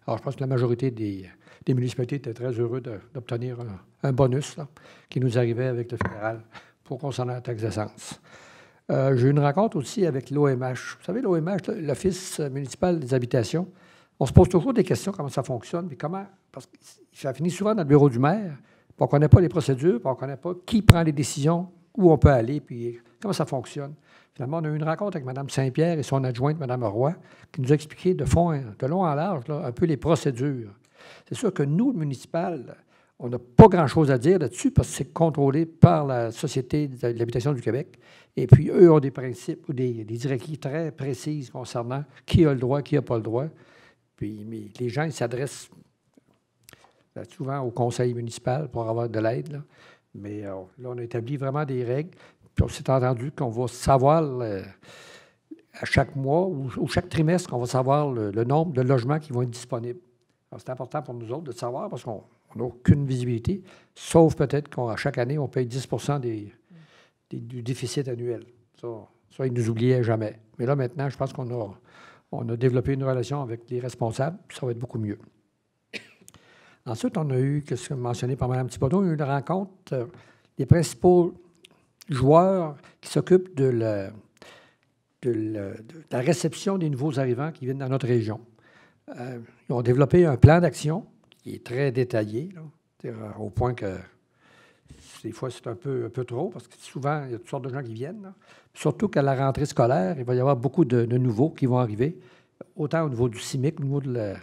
Alors, je pense que la majorité des municipalités étaient très heureux d'obtenir un bonus là, qui nous arrivait avec le fédéral pour concernant la taxe d'essence. J'ai eu une rencontre aussi avec l'OMH. Vous savez, l'OMH, l'Office municipal des habitations, on se pose toujours des questions, comment ça fonctionne, puis comment... Parce que ça finit souvent dans le bureau du maire, puis on ne connaît pas les procédures, puis on ne connaît pas qui prend les décisions, où on peut aller, puis comment ça fonctionne. Finalement, on a eu une rencontre avec Mme Saint-Pierre et son adjointe, Mme Roy, qui nous a expliqué de fond, de long en large, là, un peu les procédures. C'est sûr que nous, le municipal, on n'a pas grand-chose à dire là-dessus parce que c'est contrôlé par la Société de l'habitation du Québec. Et puis, eux ont des principes ou des directives très précises concernant qui a le droit, qui n'a pas le droit. Puis, mais les gens, ils s'adressent souvent au conseil municipal pour avoir de l'aide. Là. Mais là, on a établi vraiment des règles. Puis on s'est entendu qu'on va savoir à chaque mois ou chaque trimestre, qu'on va savoir le nombre de logements qui vont être disponibles. Alors, c'est important pour nous autres de savoir parce qu'on n'a aucune visibilité, sauf peut-être qu'à chaque année, on paye 10 du déficit annuel. Ça, ils nous oubliaient jamais. Mais là, maintenant, je pense qu'on a développé une relation avec les responsables, puis ça va être beaucoup mieux. Ensuite, on a eu, ce que mentionné par Mme Thibodeau, une rencontre des principaux joueurs qui s'occupent de la réception des nouveaux arrivants qui viennent dans notre région. Ils ont développé un plan d'action qui est très détaillé, là, au point que des fois, c'est un peu trop, parce que souvent, il y a toutes sortes de gens qui viennent. Là. Surtout qu'à la rentrée scolaire, il va y avoir beaucoup de nouveaux qui vont arriver, autant au niveau du CIMIC, au niveau de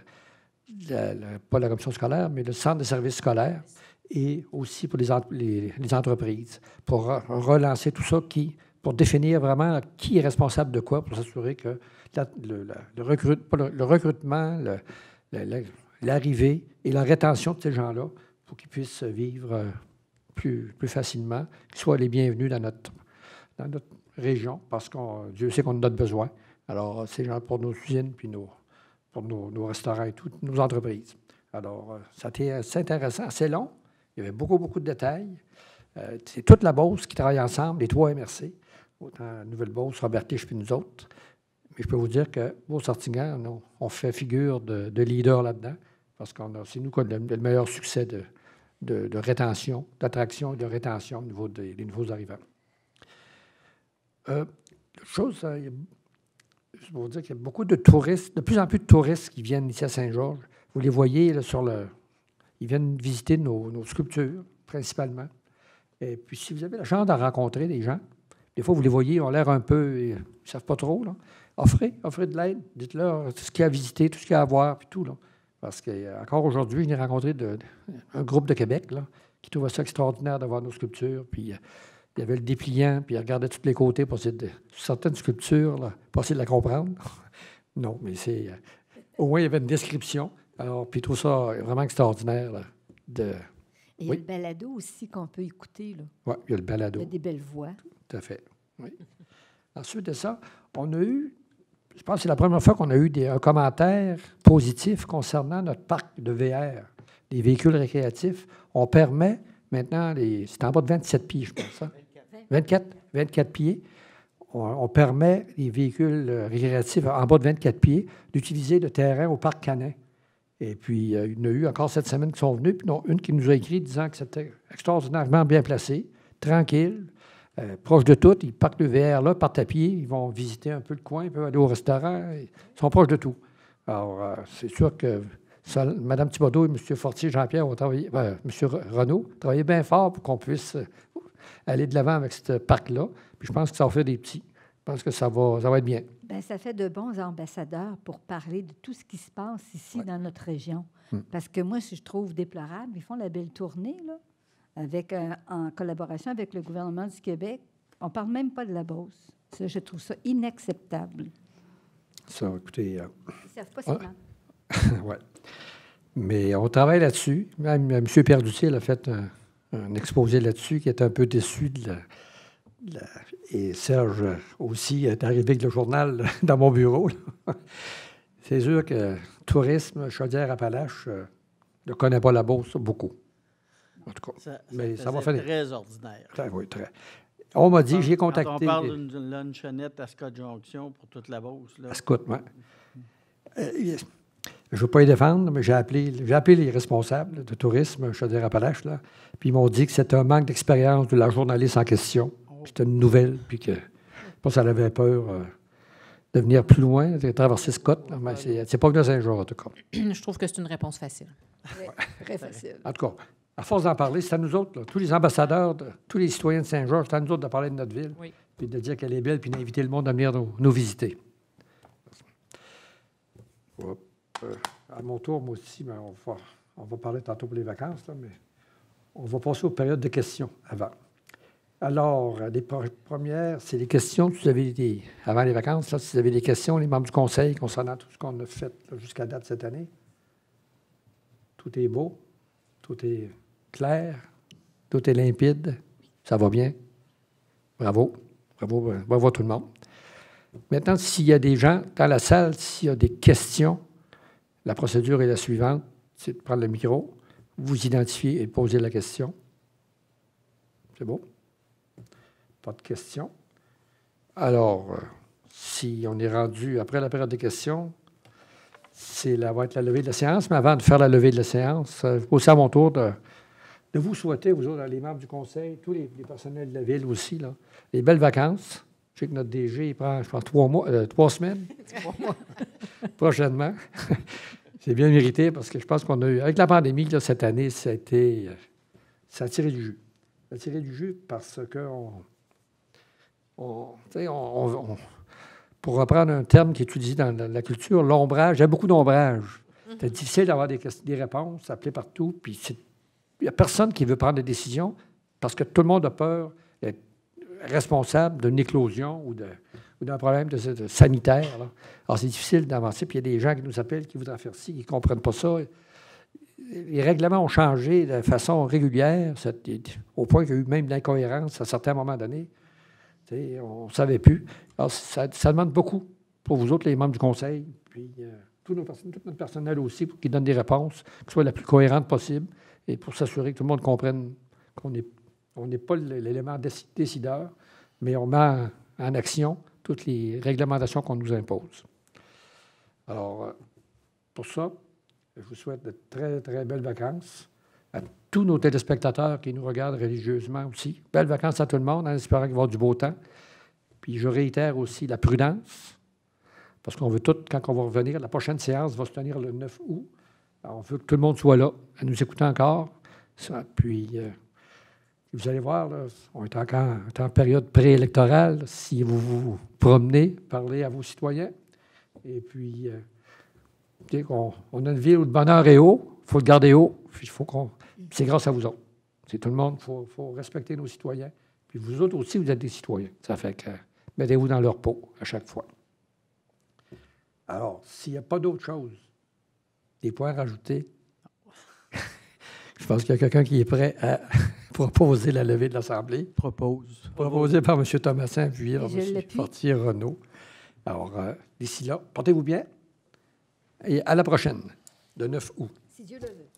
pas la commission scolaire, mais le centre de services scolaires, et aussi pour les entreprises, pour relancer tout ça, pour définir vraiment qui est responsable de quoi, pour s'assurer que le recrutement, l'arrivée et la rétention de ces gens-là, pour qu'ils puissent vivre plus facilement, qu'ils soient les bienvenus dans notre région, parce que Dieu sait qu'on a notre besoin. Alors, ces gens pour nos usines puis nos pour nos restaurants et toutes nos entreprises. Alors, ça a été assez intéressant, assez long. Il y avait beaucoup, beaucoup de détails. C'est toute la Beauce qui travaille ensemble, les 3 MRC, autant Nouvelle-Beauce, Robert-Tiche puis nous autres. Mais je peux vous dire que Beauce-Sortignan, on fait figure de leader là-dedans parce c'est nous qui avons le meilleur succès de rétention, d'attraction et de rétention au niveau des nouveaux arrivants. Chose, je vais vous dire qu'il y a beaucoup de touristes, de plus en plus de touristes qui viennent ici à Saint-Georges. Vous les voyez là, ils viennent visiter nos sculptures, principalement. Et puis, si vous avez la chance d'en rencontrer des gens, des fois, vous les voyez, ils ont l'air un peu, ils ne savent pas trop, là. Offrez de l'aide. Dites-leur tout ce qu'il y a à visiter, tout ce qu'il y a à voir, puis tout, là. Parce qu'encore aujourd'hui, je n'ai rencontré un groupe de Québec, là, qui trouvait ça extraordinaire d'avoir nos sculptures. Puis, il y avait le dépliant, puis il regardait de tous les côtés pour essayer certaines sculptures, là, pour essayer de la comprendre. Non, mais au moins, il y avait une description. Alors, puis tout ça vraiment extraordinaire. Là, Et il y a le balado aussi qu'on peut écouter. Oui, il y a le balado. Il y a des belles voix. Tout à fait, oui. Ensuite de ça, on a eu, je pense que c'est la première fois qu'on a eu un commentaire positif concernant notre parc de VR, des véhicules récréatifs. On permet maintenant, c'est en bas de 27 pieds, je pense. Hein? 24 pieds. On permet les véhicules récréatifs en bas de 24 pieds d'utiliser le terrain au parc Canin. Et puis, il y en a eu encore cette semaine qui sont venus, puis une qui nous a écrit disant que c'était extraordinairement bien placé, tranquille, proche de tout. Ils partent le VR là, partent à pied, ils vont visiter un peu le coin, ils peuvent aller au restaurant, ils sont proches de tout. Alors, c'est sûr que Mme Thibodeau et M. Fortier, Jean-Pierre ont travaillé, M. Renaud, travaillaient bien fort pour qu'on puisse aller de l'avant avec ce parc-là. Puis je pense que ça va faire des petits. Je pense que ça va être bien. Bien, ça fait de bons ambassadeurs pour parler de tout ce qui se passe ici dans notre région. Parce que moi, je trouve déplorable, ils font la belle tournée, là, en collaboration avec le gouvernement du Québec. On ne parle même pas de la Beauce. Ça, je trouve ça inacceptable. Ça, écoutez... Ils ne savent pas c'est oui. Mais on travaille là-dessus. Même M. Perdutier a fait un exposé là-dessus qui est un peu déçu et Serge aussi est arrivé avec le journal dans mon bureau. C'est sûr que tourisme, Chaudière-Appalaches ne connaît pas la Beauce beaucoup. En tout cas. Mais ça va faire très ordinaire. Oui, très. On m'a dit, j'ai contacté... On parle d'une lunchonnette à Scott Junction pour toute la Beauce. Là. À Scott, oui. Je ne veux pas les défendre, mais j'ai appelé les responsables de tourisme Chaudière-Appalaches, là, puis ils m'ont dit que c'était un manque d'expérience de la journaliste en question. C'était une nouvelle, puis que je pense qu'elle avait peur de venir plus loin, de traverser Scott. Là, mais c'est pas que de Saint-Georges, en tout cas. Je trouve que c'est une réponse facile. Très facile. En tout cas, à force d'en parler, c'est à nous autres, là, tous les ambassadeurs, tous les citoyens de Saint-Georges, c'est à nous autres de parler de notre ville, puis de dire qu'elle est belle, puis d'inviter le monde à venir nous visiter. À mon tour, moi aussi, ben, on va parler tantôt pour les vacances, là, mais on va passer aux périodes de questions avant. Alors, les premières, c'est les questions. Avant les vacances, là, si vous avez des questions, les membres du conseil, concernant tout ce qu'on a fait jusqu'à date cette année. Tout est beau, tout est clair, tout est limpide, ça va bien. Bravo. Bravo à tout le monde. Maintenant, s'il y a des gens dans la salle, s'il y a des questions, la procédure est la suivante, c'est de prendre le micro, vous identifier et poser la question. C'est beau? Pas de questions. Alors, si on est rendu après la période de questions, va être la levée de la séance. Mais avant de faire la levée de la séance, aussi à mon tour de vous souhaiter, vous autres, les membres du conseil, tous les personnels de la ville aussi, là, les belles vacances. Je sais que notre DG, il prend, je pense, 3 semaines. 3 mois. Prochainement. C'est bien mérité parce que je pense qu'on a eu, avec la pandémie, là, cette année, ça a tiré du jus. Ça a tiré du jus parce que pour reprendre un terme qui est utilisé dans la culture, l'ombrage, il y a beaucoup d'ombrage. C'est difficile d'avoir des réponses, s'appeler partout, puis il n'y a personne qui veut prendre des décisions parce que tout le monde a peur d'être responsable d'une éclosion ou d'un problème sanitaire. Là. Alors, c'est difficile d'avancer, puis il y a des gens qui nous appellent, qui voudraient faire ci, qui ne comprennent pas ça. Les règlements ont changé de façon régulière, au point qu'il y a eu même de l'incohérence à certains moments donnés. On ne savait plus. Alors, ça demande beaucoup pour vous autres, les membres du conseil, puis tout notre personnel aussi, pour qu'ils donnent des réponses qui soient la plus cohérentes possible et pour s'assurer que tout le monde comprenne qu'on n'est pas l'élément décideur, mais on met en action toutes les réglementations qu'on nous impose. Alors, pour ça, je vous souhaite de très, très belles vacances à tous nos téléspectateurs qui nous regardent religieusement aussi. Belles vacances à tout le monde, en espérant qu'il va y avoir du beau temps. Puis je réitère aussi la prudence, parce qu'on veut tout, quand on va revenir, la prochaine séance va se tenir le 9 août. Alors, on veut que tout le monde soit là, à nous écouter encore. Ça, puis, vous allez voir, là, on est encore en période préélectorale. Si vous vous promenez, parlez à vos citoyens. Et puis, on a une ville où le bonheur est haut, il faut le garder haut. Puis c'est grâce à vous autres. C'est tout le monde, il faut respecter nos citoyens. Puis vous autres aussi, vous êtes des citoyens. Ça fait que mettez-vous dans leur peau à chaque fois. Alors, s'il n'y a pas d'autre chose, des points rajoutés, je pense qu'il y a quelqu'un qui est prêt à proposer la levée de l'Assemblée. Proposé par M. Thomasin, puis par M. Fortier-Renaud. Alors, d'ici là, portez-vous bien et à la prochaine, le 9 août. Si Dieu le veut.